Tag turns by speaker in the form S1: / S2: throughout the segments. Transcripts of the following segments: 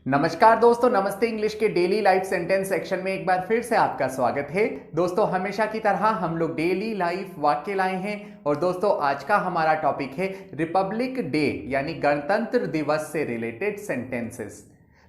S1: नमस्कार दोस्तों, नमस्ते इंग्लिश के डेली लाइफ सेंटेंस सेक्शन में एक बार फिर से आपका स्वागत है। दोस्तों, हमेशा की तरह हम लोग डेली लाइफ वाक्य लाए हैं और दोस्तों आज का हमारा टॉपिक है रिपब्लिक डे यानी गणतंत्र दिवस से रिलेटेड सेंटेंसेस।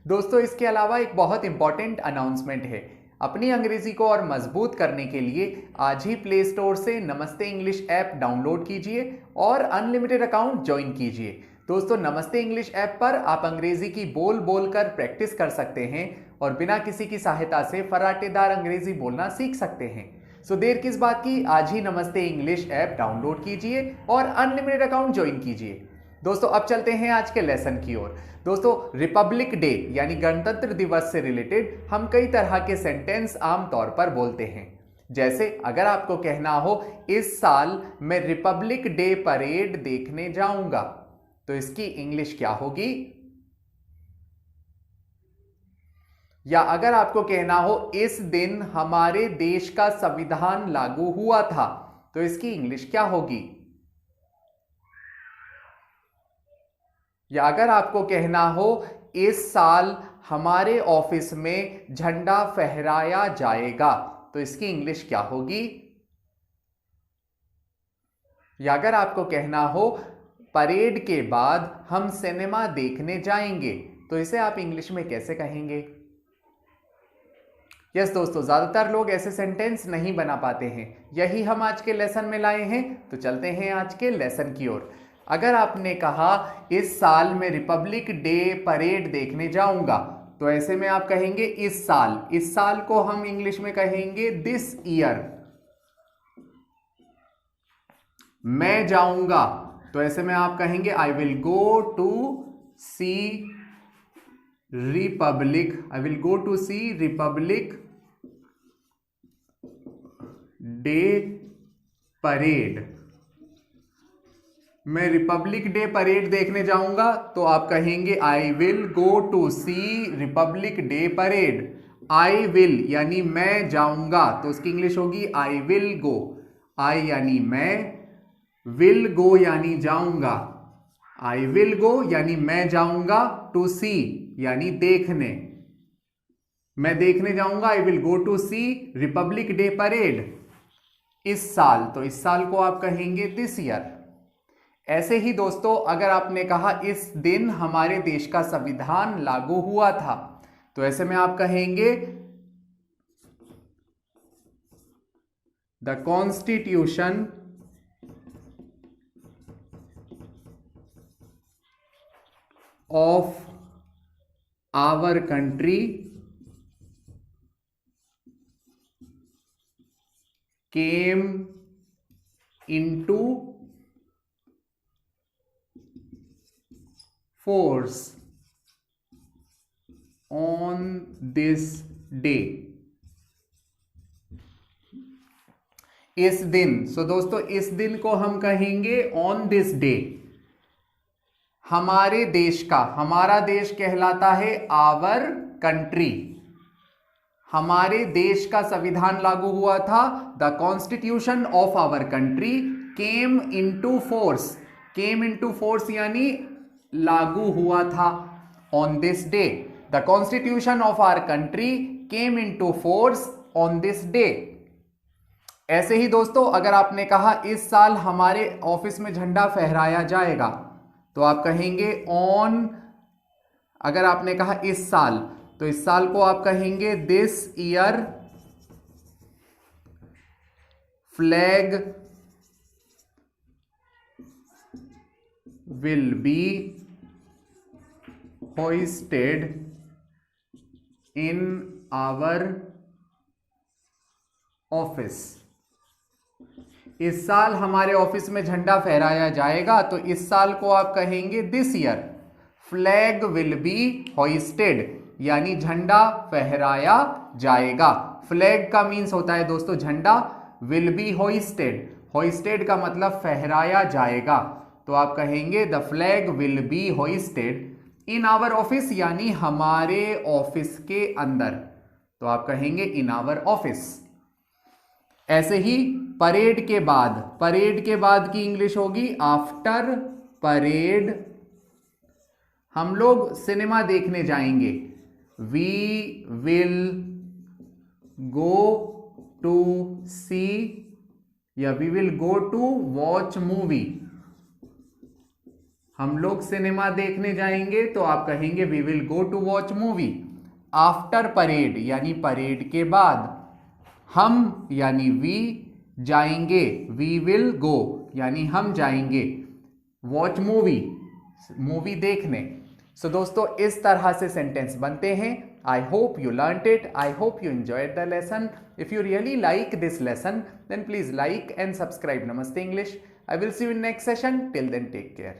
S1: दोस्तों, इसके अलावा एक बहुत इंपॉर्टेंट अनाउंसमेंट है। अपनी अंग्रेजी को और मजबूत करने के लिए आज ही प्ले स्टोर से नमस्ते इंग्लिश ऐप डाउनलोड कीजिए और अनलिमिटेड अकाउंट ज्वाइन कीजिए। दोस्तों, नमस्ते इंग्लिश ऐप पर आप अंग्रेजी की बोल बोल कर प्रैक्टिस कर सकते हैं और बिना किसी की सहायता से फर्राटेदार अंग्रेजी बोलना सीख सकते हैं। सो देर किस बात की, आज ही नमस्ते इंग्लिश ऐप डाउनलोड कीजिए और अनलिमिटेड अकाउंट ज्वाइन कीजिए। दोस्तों, अब चलते हैं आज के लेसन की ओर। दोस्तों, रिपब्लिक डे यानी गणतंत्र दिवस से रिलेटेड हम कई तरह के सेंटेंस आमतौर पर बोलते हैं। जैसे अगर आपको कहना हो इस साल मैं रिपब्लिक डे परेड देखने जाऊंगा, तो इसकी इंग्लिश क्या होगी? या अगर आपको कहना हो इस दिन हमारे देश का संविधान लागू हुआ था, तो इसकी इंग्लिश क्या होगी? या अगर आपको कहना हो इस साल हमारे ऑफिस में झंडा फहराया जाएगा, तो इसकी इंग्लिश क्या होगी? या अगर आपको कहना हो परेड के बाद हम सिनेमा देखने जाएंगे, तो इसे आप इंग्लिश में कैसे कहेंगे? यस दोस्तों, ज्यादातर लोग ऐसे सेंटेंस नहीं बना पाते हैं। यही हम आज के लेसन में लाए हैं। तो चलते हैं आज के लेसन की ओर। अगर आपने कहा इस साल मैं रिपब्लिक डे परेड देखने जाऊंगा, तो ऐसे में आप कहेंगे इस साल। इस साल को हम इंग्लिश में कहेंगे दिस ईयर। मैं जाऊंगा, तो ऐसे में आप कहेंगे I will go to see republic day parade. मैं रिपब्लिक डे परेड देखने जाऊंगा, तो आप कहेंगे I will go to see republic day parade. I will यानी मैं जाऊंगा, तो उसकी इंग्लिश होगी आई विल गो। आई यानी मैं, विल गो यानी जाऊंगा। आई विल गो यानी मैं जाऊंगा, टू सी यानी देखने। मैं देखने जाऊंगा, I will go to see republic day parade इस साल, तो इस साल को आप कहेंगे दिस ईयर। ऐसे ही दोस्तों, अगर आपने कहा इस दिन हमारे देश का संविधान लागू हुआ था, तो ऐसे में आप कहेंगे the constitution of our country came into force on this day। इस दिन, सो दोस्तों इस दिन को हम कहेंगे ऑन दिस डे। हमारे देश का, हमारा देश कहलाता है आवर कंट्री। हमारे देश का संविधान लागू हुआ था। The constitution of our country came into force. Came into force यानी लागू हुआ था on this day. The constitution of our country came into force on this day. ऐसे ही दोस्तों, अगर आपने कहा इस साल हमारे ऑफिस में झंडा फहराया जाएगा, तो आप कहेंगे ऑन। अगर आपने कहा इस साल, तो इस साल को आप कहेंगे this year flag will be hoisted in our office. इस साल हमारे ऑफिस में झंडा फहराया जाएगा, तो इस साल को आप कहेंगे this year flag will be hoisted यानी झंडा फहराया जाएगा। फ्लैग का मीन्स होता है दोस्तों झंडा। विल बी होइस्टेड, होइस्टेड का मतलब फहराया जाएगा, तो आप कहेंगे the flag will be hoisted in our office यानी हमारे ऑफिस के अंदर, तो आप कहेंगे इन आवर ऑफिस। ऐसे ही परेड के बाद, परेड के बाद की इंग्लिश होगी आफ्टर परेड हम लोग सिनेमा देखने जाएंगे। We will go to see या we will go to watch movie. हम लोग सिनेमा देखने जाएंगे तो आप कहेंगे we will go to watch movie. After parade यानी परेड के बाद। हम यानी वी जाएंगे, वी विल गो यानी हम जाएंगे वॉच मूवी, मूवी देखने। सो दोस्तों इस तरह से सेंटेंस बनते हैं। I hope you learned it, I hope you enjoyed the lesson. If you really like this lesson then please like and subscribe Namaste English. I will see you in next session. Till then, take care.